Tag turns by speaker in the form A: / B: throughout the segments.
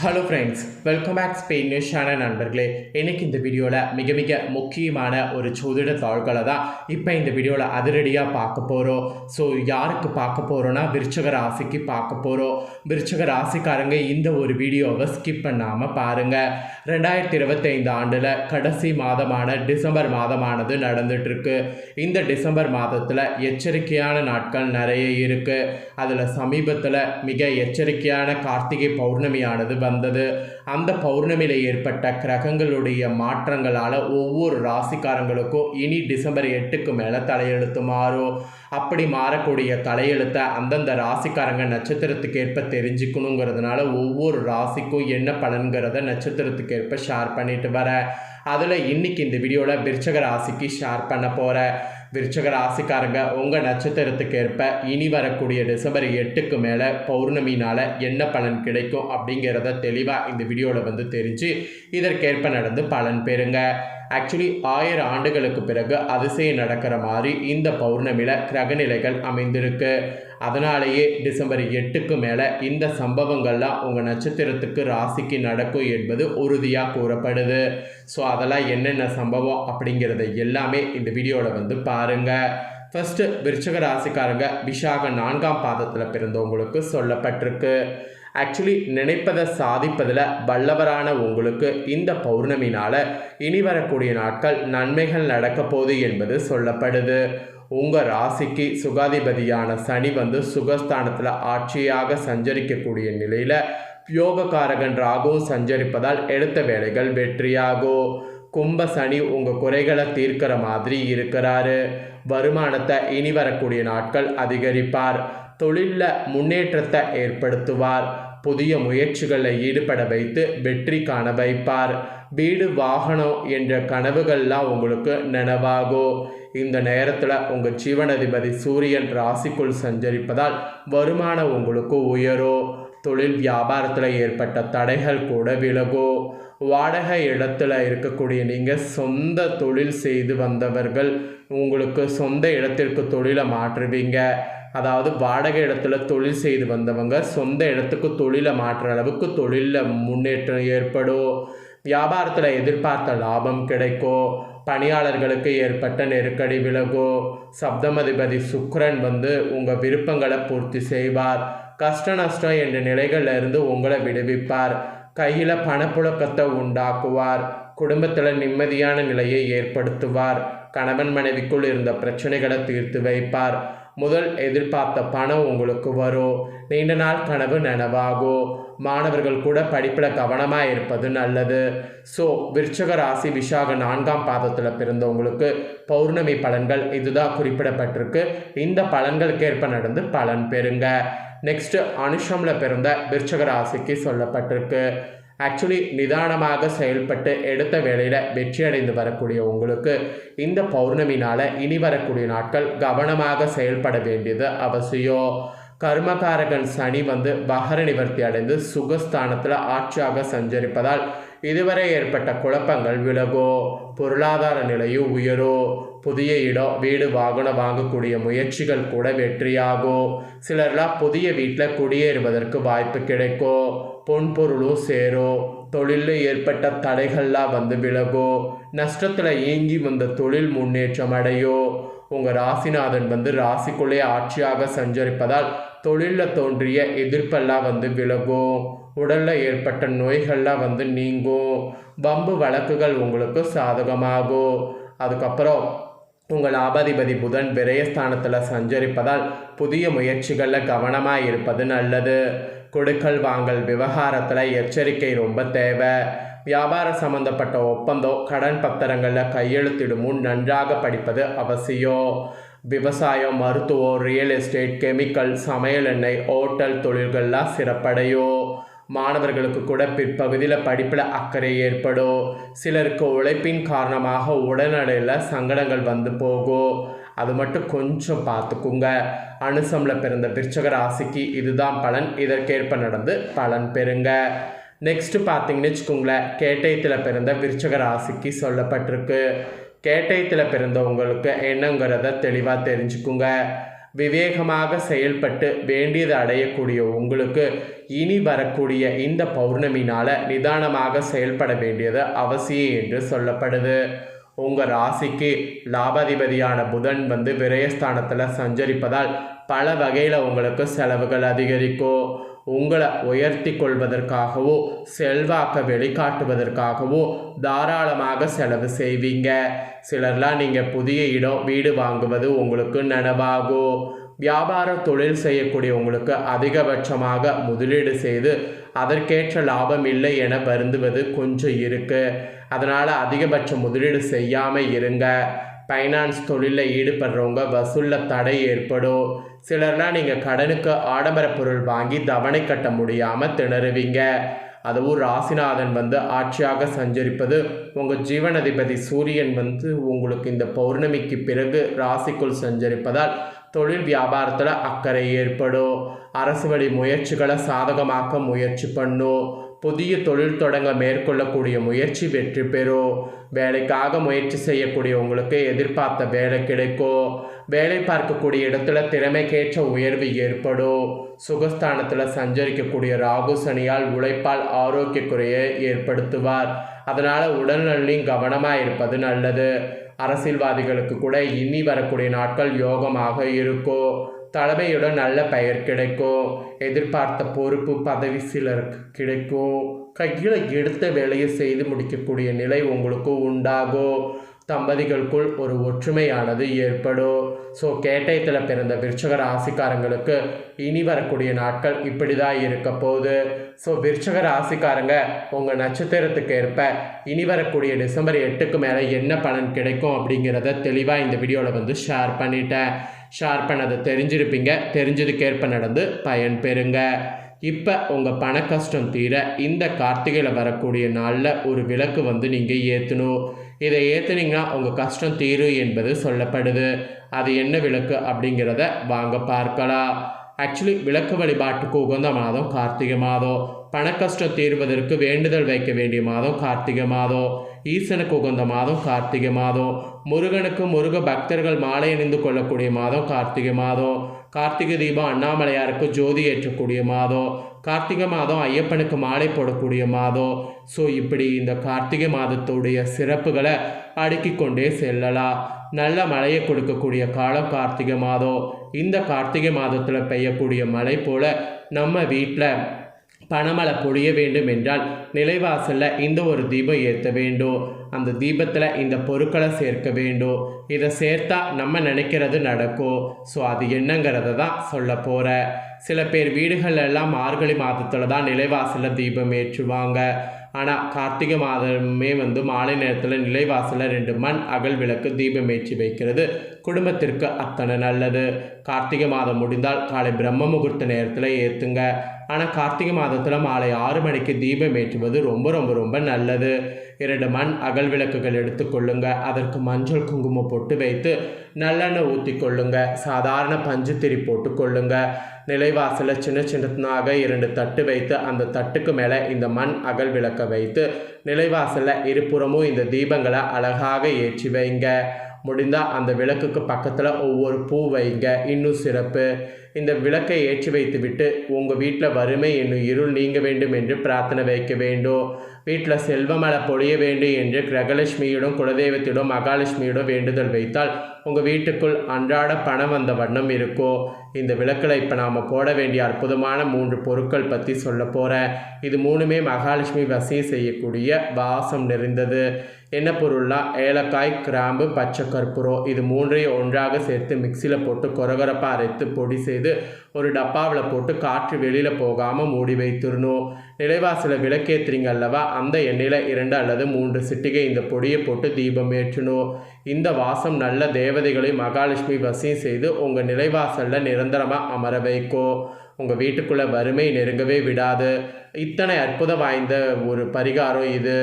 A: Hello friends, welcome back Spain channel நண்பர்களே. இன்றைக்கி இந்த வீடியோவில் மிக மிக முக்கியமான ஒரு ஜோதிட தாள்களை தான் இப்போ இந்த வீடியோவில் அதிரடியாக பார்க்க போகிறோம். ஸோ யாருக்கு பார்க்க போகிறோன்னா விருச்சிக ராசிக்கு பார்க்க போகிறோம். விருச்சிக ராசிக்காரங்க இந்த ஒரு வீடியோவை ஸ்கிப் பண்ணாமல் பாருங்கள். 2025 ஆண்டில் கடைசி மாதமான டிசம்பர் மாதமானது நடந்துகிட்ருக்கு. இந்த டிசம்பர் மாதத்தில் எச்சரிக்கையான நாட்கள் நிறைய இருக்குது. அதில் சமீபத்தில் மிக எச்சரிக்கையான கார்த்திகை பௌர்ணமியானது வந்தது. அந்த பௌர்ணமியில் ஏற்பட்ட கிரகங்களுடைய மாற்றங்களால் ஒவ்வொரு ராசிக்காரங்களுக்கும் இனி டிசம்பர் 8க்கு மேலே தலையெழுத்து மாறும். அப்படி மாறக்கூடிய தலையெழுத்தை அந்தந்த ராசிக்காரங்க நட்சத்திரத்துக்கு ஏற்ப தெரிஞ்சுக்கணுங்கிறதுனால ஒவ்வொரு ராசிக்கும் என்ன பலன்கிறத நட்சத்திரத்துக்கு ஏற்ப ஷேர் பண்ணிட்டு வரேன். அதில் இன்றைக்கி இந்த வீடியோவில் விருச்சிக ராசிக்கு ஷேர் பண்ண போகிறேன். விருச்சிக ராசிக்காரங்க உங்கள் நட்சத்திரத்துக்கு ஏற்ப இனி வரக்கூடிய டிசம்பர் 8க்கு மேலே பௌர்ணமினால் என்ன பலன் கிடைக்கும் அப்படிங்கிறத தெளிவாக இந்த வீடியோவில் தெரிஞ்சு இதற்கேற்ப நடந்து பலன் பெறுங்க. ஆக்சுவலி 1000 ஆண்டுகளுக்கு பிறகு அதிசயம் நடக்கிற மாதிரி இந்த பௌர்ணமியில் கிரகநிலைகள் அமைந்திருக்கு. அதனாலேயே டிசம்பர் 8க்கு மேலே இந்த சம்பவங்கள்லாம் உங்கள் நட்சத்திரத்துக்கு ராசிக்கு நடக்கும் என்பது உறுதியாக கூறப்படுது. ஸோ அதெல்லாம் என்னென்ன சம்பவம் அப்படிங்கிறத எல்லாமே இந்த வீடியோவில் பாருங்கள். ஃபஸ்ட்டு விருச்சிக ராசிக்காரங்க விஷாக 4ஆம் பாதத்தில் பிறந்தவங்களுக்கு சொல்லப்பட்டிருக்கு. ஆக்சுவலி நினைப்பதை சாதிப்பதில் வல்லவரான உங்களுக்கு இந்த பௌர்ணமினால் இனி வரக்கூடிய நாட்கள் நன்மைகள் நடக்க போகுது என்பது சொல்லப்படுது. உங்கள் ராசிக்கு சுகாதிபதியான சனி சுகஸ்தானத்தில் ஆட்சியாக சஞ்சரிக்கக்கூடிய நிலையில் யோகக்காரகன் ராகு சஞ்சரிப்பதால் எடுத்த வேலைகள் வெற்றியாகும். கும்ப சனி உங்கள் குறைகளை தீர்க்கிற மாதிரி இருக்கிறாரு. வருமானத்தை இனி வரக்கூடிய நாட்கள் அதிகரிப்பார். தொழிலில் முன்னேற்றத்தை ஏற்படுத்துவார். புதிய முயற்சிகளில் ஈடுபட வைத்து வெற்றி காண வைப்பார். வீடு வாகனம் என்ற கனவுகள்லாம் உங்களுக்கு நனவாகும். இந்த நேரத்தில் உங்கள் ஜீவனாதிபதி சூரியன் ராசிக்குள் சஞ்சரிப்பதால் வருமானம் உங்களுக்கு உயரும். தொழில் வியாபாரத்தில் ஏற்பட்ட தடைகள் கூட விலகும். வாடகை இடத்துல இருக்கக்கூடிய நீங்கள் சொந்த தொழில் செய்து வந்தவர்கள் உங்களுக்கு சொந்த இடத்திற்கு தொழிலை மாற்றுவீங்க. அதாவது வாடகை இடத்துல தொழில் செய்து வந்தவங்க சொந்த இடத்துக்கு தொழிலை மாற்றுற அளவுக்கு தொழிலில் முன்னேற்றம் ஏற்படும். வியாபாரத்தில் எதிர்பார்த்த லாபம் கிடைக்கும். பணியாளர்களுக்கு ஏற்பட்ட நெருக்கடி விலகும். சப்தமதிபதி சுக்கிரன் உங்கள் விருப்பங்களை பூர்த்தி செய்வார். கஷ்ட நஷ்டம் என்ற நிலைகளில் இருந்து உங்களை விடுவிப்பார். கையில் பணப்புழக்கத்தை உண்டாக்குவார். குடும்பத்தில் நிம்மதியான நிலையை ஏற்படுத்துவார். கணவன் மனைவிக்குள் இருந்த பிரச்சனைகளை தீர்த்து வைப்பார். முதல் எதிர்பார்த்த பணம் உங்களுக்கு வரும். நீண்ட நாள் கனவு நனவாகும். மாணவர்கள் கூட படிப்பில் கவனமாக இருப்பது நல்லது. ஸோ விருச்சிக ராசி விஷாக 4ஆம் பாதத்தில் பிறந்தவங்களுக்கு பௌர்ணமி பலன்கள் இதுதான் குறிப்பிடப்பட்டிருக்கு. இந்த பலன்களுக்கு ஏற்ப நடந்து பலன் பெறுங்க. நெக்ஸ்ட்டு அனுஷமில் பிறந்த விருச்சிக ராசிக்கு சொல்லப்பட்டிருக்கு. ஆக்சுவலி நிதானமாக செயல்பட்டு எடுத்த வேலையில் வெற்றி அடைந்து வரக்கூடிய உங்களுக்கு இந்த பௌர்ணமினால் இனி வரக்கூடிய நாட்கள் கவனமாக செயல்பட வேண்டியது அவசியம். கர்மகாரகன் சனி வகர நிவர்த்தி அடைந்து சுகஸ்தானத்தில் ஆட்சியாக சஞ்சரிப்பதால் இதுவரை ஏற்பட்ட குழப்பங்கள் விலகும். பொருளாதார நிலையும் உயரும். புதிய இடம் வீடு வாகனம் வாங்கக்கூடிய முயற்சிகள் கூட வெற்றியாகும். சிலர்லாம் புதிய வீட்டில் குடியேறுவதற்கு வாய்ப்பு கிடைக்கும். பொன்பொருளும் சேரும். தொழிலில் ஏற்பட்ட தடைகள்லாம் விலகும். நஷ்டத்தில் இயங்கி வந்த தொழில் முன்னேற்றம் அடையும். உங்கள் ராசிநாதன் ராசிக்குள்ளே ஆட்சியாக சஞ்சரிப்பதால் தொழிலில் தோன்றிய எதிர்ப்பெல்லாம் விலகும். உடலில் ஏற்பட்ட நோய்கள்லாம் நீங்கும். வம்பு வழக்குகள் உங்களுக்கு சாதகமாகும். அதுக்கப்புறம் உங்கள் லாபாதிபதி புதன் விரயஸ்தானத்தில் சஞ்சரிப்பதால் புதிய முயற்சிகளில் கவனமாக இருப்பது நல்லது. கொடுக்கல் வாங்கல் விவகாரத்தில் எச்சரிக்கை ரொம்ப தேவை. வியாபார சம்பந்தப்பட்ட ஒப்பந்தம் கடன் பத்திரங்களில் கையெழுத்திடும் முன் நன்றாக படிப்பது அவசியம். விவசாயம், மருத்துவம், ரியல் எஸ்டேட், கெமிக்கல், சமையல் எண்ணெய், ஹோட்டல் தொழில்கள்லாம் சிறப்படையும். மாணவர்களுக்கு கூட பிற்பகுதியில் படிப்பில் அக்கறை ஏற்படும். சிலருக்கு உழைப்பின் காரணமாக உடல்நிலையில் சங்கடங்கள் போகும். அது மட்டும் கொஞ்சம் பார்த்துக்குங்க. அனுசமில் பிறந்த விருச்சிக ராசிக்கு இதுதான் பலன். இதற்கேற்ப நடந்து பலன் பெறுங்க. நெக்ஸ்ட்டு பார்த்தீங்கன்னு வச்சுக்கோங்களேன், கேட்டயத்தில் பிறந்த விருச்சிக ராசிக்கு சொல்லப்பட்டிருக்கு. கேட்டயத்தில் பிறந்தவங்களுக்கு என்னங்கிறத தெளிவாக தெரிஞ்சுக்குங்க. விவேகமாக செயல்பட்டு வேண்டியது அடையக்கூடிய உங்களுக்கு இனி வரக்கூடிய இந்த பௌர்ணமினால் நிதானமாக செயல்பட வேண்டியது அவசியம் என்று சொல்லப்படுது. உங்கள் ராசிக்கு லாபாதிபதியான புதன் விரயஸ்தானத்தில் சஞ்சரிப்பதால் பல வகையில் உங்களுக்கு செலவுகள் அதிகரிக்கும். உங்களை உயர்த்தி கொள்வதற்காகவோ செல்வாக்க வெளிக்காட்டுவதற்காகவோ தாராளமாக செலவு செய்வீங்க. சிலர்லாம் நீங்கள் புதிய இடம் வீடு வாங்குவது உங்களுக்கு நனவாகும். வியாபார தொழில் செய்யக்கூடிய உங்களுக்கு அதிகபட்சமாக முதலீடு செய்து அதற்கேற்ற லாபம் இல்லை என வருந்துவது கொஞ்சம் இருக்குது. அதனால் அதிகபட்ச முதலீடு செய்யாமல் இருங்க. ஃபைனான்ஸ் தொழிலில் ஈடுபடுறவங்க வசூலில் தடை ஏற்படும். சிலர்லாம் நீங்கள் கடனுக்கு ஆடம்பர பொருள் வாங்கி தவணை கட்ட முடியாமல் திணறுவீங்க. அதுவும் ராசிநாதன் ஆட்சியாக சஞ்சரிப்பது உங்கள் ஜீவனதிபதி சூரியன் உங்களுக்கு இந்த பௌர்ணமிக்கு பிறகு ராசிக்குள் சஞ்சரிப்பதால் தொழில் வியாபாரத்தில் அக்கறை ஏற்படும். அரசு வழி முயற்சிகளை சாதகமாக்க முயற்சி பண்ணும். புதிய தொழில் தொடங்க மேற்கொள்ளக்கூடிய முயற்சி வெற்றி பெறும். வேலைக்காக முயற்சி செய்யக்கூடிய உங்களுக்கு எதிர்பார்த்த வேலை கிடைக்கும். வேலை பார்க்கக்கூடிய இடத்துல திறமைக்கேற்ற உயர்வு ஏற்படும். சுகஸ்தானத்தில் சஞ்சரிக்கக்கூடிய ராகு சனியால் உழைப்பால் ஆரோக்கிய குறையை ஏற்படுத்துவார். அதனால் உடல்நலையும் கவனமாக இருப்பது நல்லது. அரசியல்வாதிகளுக்கு கூட இனி வரக்கூடிய நாட்கள் யோகமாக இருக்கும். தலைமையுடன் நல்ல பெயர் கிடைக்கும். எதிர்பார்த்த பொறுப்பு பதவி சிலருக்கு கிடைக்கும். கையில் எடுத்த வேலையை செய்து முடிக்கக்கூடிய நிலை உங்களுக்கு உண்டாகும். தம்பதிகளுக்குள் ஒரு ஒற்றுமையானது ஏற்படும். ஸோ கேட்டயத்தில் பிறந்த விருச்சக ராசிக்காரங்களுக்கு இனி வரக்கூடிய நாட்கள் இப்படி தான் இருக்க போகுது. ஸோ விருச்சக ராசிக்காரங்க உங்கள் நட்சத்திரத்துக்கு ஏற்ப இனி வரக்கூடிய டிசம்பர் 8க்கு மேலே என்ன பலன் கிடைக்கும் அப்படிங்கிறத தெளிவாக இந்த வீடியோவில் ஷேர் பண்ணிட்டேன். ஷேர் பண்ணதை தெரிஞ்சிருப்பீங்க. தெரிஞ்சதுக்கேற்ப நடந்து பயன் பெறுங்க. இப்போ உங்கள் பண கஷ்டம் தீர இந்த கார்த்திகையில் வரக்கூடிய நாளில் ஒரு விளக்கு நீங்கள் ஏற்றணும். இதை ஏற்றுனீங்கன்னா உங்கள் கஷ்டம் தீரும் என்பது சொல்லப்படுது. அது என்ன விளக்கு அப்படிங்கிறத வாங்க பார்க்கலாம். ஆக்சுவலி விளக்கு வழிபாட்டுக்கு உகந்த மாதம் கார்த்திகை மாதம். பண கஷ்டம் தீர்வதற்கு வேண்டுதல் வைக்க வேண்டிய மாதம் கார்த்திகை மாதம். ஈசனுக்கு உகந்த மாதம் கார்த்திகை மாதம். முருகனுக்கு முருக பக்தர்கள் மாலை அணிந்து கொள்ளக்கூடிய மாதம் கார்த்திகை மாதம். கார்த்திகை தீபம் அண்ணாமலையாருக்கு ஜோதி ஏற்றக்கூடிய மாதம். கார்த்திகை மாதம் ஐயப்பனுக்கு மாலை போடக்கூடிய மாதம். ஸோ இப்படி இந்த கார்த்திகை மாதத்துடைய சிறப்புகளை அடுக்கி கொண்டே செல்லலாம். நல்ல மழையை கொடுக்கக்கூடிய காலம் கார்த்திகை மாதம். இந்த கார்த்திகை மாதத்தில் பெய்யக்கூடிய மழை போல நம்ம வீட்டில் பணமழை பொழிய வேண்டும் என்றால் நிலைவாசலில் இந்த ஒரு தீபம் ஏற்ற வேண்டும். அந்த தீபத்தில் இந்த பொருட்களை சேர்க்க வேண்டும். இதை சேர்த்தா நம்ம நினைக்கிறது நடக்கும். ஸோ அது என்னங்கிறத தான் சொல்ல போகிறேன். சில பேர் வீடுகளெல்லாம் மார்கழி மாதத்தில் தான் நிலைவாசலில் தீபம் ஏற்றுவாங்க. ஆனால் கார்த்திகை மாதமே மாலை நேரத்தில் நிலைவாசலில் 2 மண் அகல் விளக்கு தீபம் ஏற்றி வைக்கிறது குடும்பத்திற்கு அத்தனை நல்லது. கார்த்திகை மாதம் முடிந்தால் காலை பிரம்ம முகூர்த்த நேரத்தில் ஏற்றுங்க. ஆனால் கார்த்திகை மாதத்தில் மாலை 6 மணிக்கு தீபம் ஏற்றுவது ரொம்ப ரொம்ப ரொம்ப நல்லது. 2 மண் அகல் விளக்குகள் எடுத்துக்கொள்ளுங்க. அதற்கு மஞ்சள் குங்குமம் போட்டு வைத்து நல்லெண்ணெய் ஊற்றி கொள்ளுங்க. சாதாரண பஞ்சு திரி போட்டு கொள்ளுங்க. நிலைவாசலில் சின்ன சின்னதாக 2 தட்டு வைத்து அந்த தட்டுக்கு மேலே இந்த மண் அகல் விளக்கை வைத்து நிலைவாசலில் இருபுறமும் இந்த தீபங்களை அழகாக ஏற்றி வைங்க. முடிந்தால் அந்த விளக்குக்கு பக்கத்தில் ஒவ்வொரு பூ வைங்க. இன்னும் சிறப்பு. இந்த விளக்கை ஏற்றி வைத்து விட்டு உங்கள் வீட்டில் வறுமை என்னும் இருள் நீங்க வேண்டும் என்று பிரார்த்தனை வைக்க வேண்டும். வீட்டில் செல்வமழை பொழிய வேண்டும் என்று கிரகலட்சுமியிடம் குலதெய்வத்திடம் மகாலட்சுமியிடம் வேண்டுதல் வைத்தால் உங்கள் வீட்டுக்குள் அன்றாட பணம் வந்த வண்ணம் இருக்கும். இந்த விளக்கில் இப்போ நாம் போட வேண்டிய அற்புதமான 3 பொருட்கள் பற்றி சொல்ல போகிறேன். இது 3மே மகாலட்சுமி வசியம் செய்யக்கூடிய வாசம் நிறைந்தது. என்ன பொருள்லாம் ஏலக்காய், கிராம்பு, பச்சை கற்பூரம். இது 3ஐயும் ஒன்றாக சேர்த்து மிக்சியில் போட்டு கொரகொரப்பாக அரைத்து பொடி செய்து ஒரு டப்பாவில் போட்டு காற்று வெளியில் போகாமல் மூடி வைத்திடணும். நிலைவாசலில் விளக்கேற்றுறீங்க அல்லவா, அந்த எண்ணெயில் 2 அல்லது 3 சிட்டிகை இந்த பொடியை போட்டு தீபம் ஏற்றணும். இந்த வாசம் நல்ல தேவதைகளை மகாலட்சுமி வசியம் செய்து உங்கள் நிலைவாசலில் நிரந்தரமாக அமர வைக்கும். உங்கள் வீட்டுக்குள்ளே வறுமை நெருங்கவே விடாது. இத்தனை அற்புதம் வாய்ந்த ஒரு பரிகாரம் இது.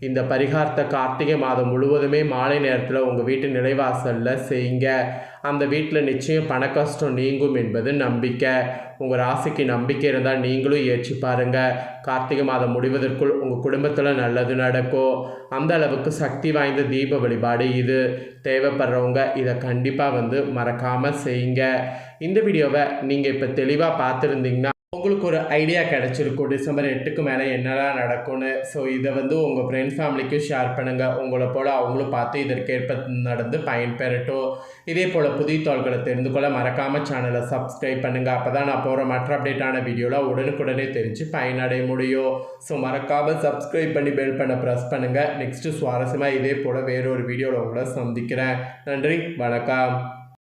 A: இந்த பரிகாரத்தை கார்த்திகை மாதம் முழுவதுமே மாலை நேரத்தில் உங்கள் வீட்டு நிலைவாசலில் செய்யுங்க. அந்த வீட்டில் நிச்சயம் பண கஷ்டம் நீங்கும் என்பது நம்பிக்கை. உங்கள் ராசிக்கு நம்பிக்கை இருந்தால் நீங்களும் ஏற்றி பாருங்கள். கார்த்திகை மாதம் முடிவதற்குள் உங்கள் குடும்பத்தில் நல்லது நடக்கும். அந்த அளவுக்கு சக்தி வாய்ந்த தீப வழிபாடு இது. தேவைப்படுறவங்க இதை கண்டிப்பாக மறக்காமல் செய்யுங்க. இந்த வீடியோவை நீங்கள் இப்போ தெளிவாக பார்த்துருந்தீங்கன்னா உங்களுக்கு ஒரு ஐடியா கிடச்சிருக்கும் டிசம்பர் 8க்கு மேலே என்னெல்லாம் நடக்கும்னு. ஸோ இதை உங்கள் ஃப்ரெண்ட்ஸ் ஃபேமிலிக்கும் ஷேர் பண்ணுங்கள். உங்களை போல் அவங்களும் பார்த்து இதற்கேற்ப நடந்து பயன்பெறட்டும். இதே போல் புதிய தகவல்களை தெரிந்து கொள்ள மறக்காமல் சேனலை சப்ஸ்கிரைப் பண்ணுங்கள். அப்போ தான் நான் போகிற மற்ற அப்டேட்டான வீடியோவில் உடனுக்குடனே தெரிஞ்சு பயனடைய முடியும். ஸோ மறக்காமல் சப்ஸ்கிரைப் பண்ணி பெல் பண்ண ப்ரெஸ் பண்ணுங்கள். நெக்ஸ்ட்டு சுவாரஸ்யமாக இதே போல் வேறொரு வீடியோவில் உங்களை சந்திக்கிறேன். நன்றி, வணக்கம்.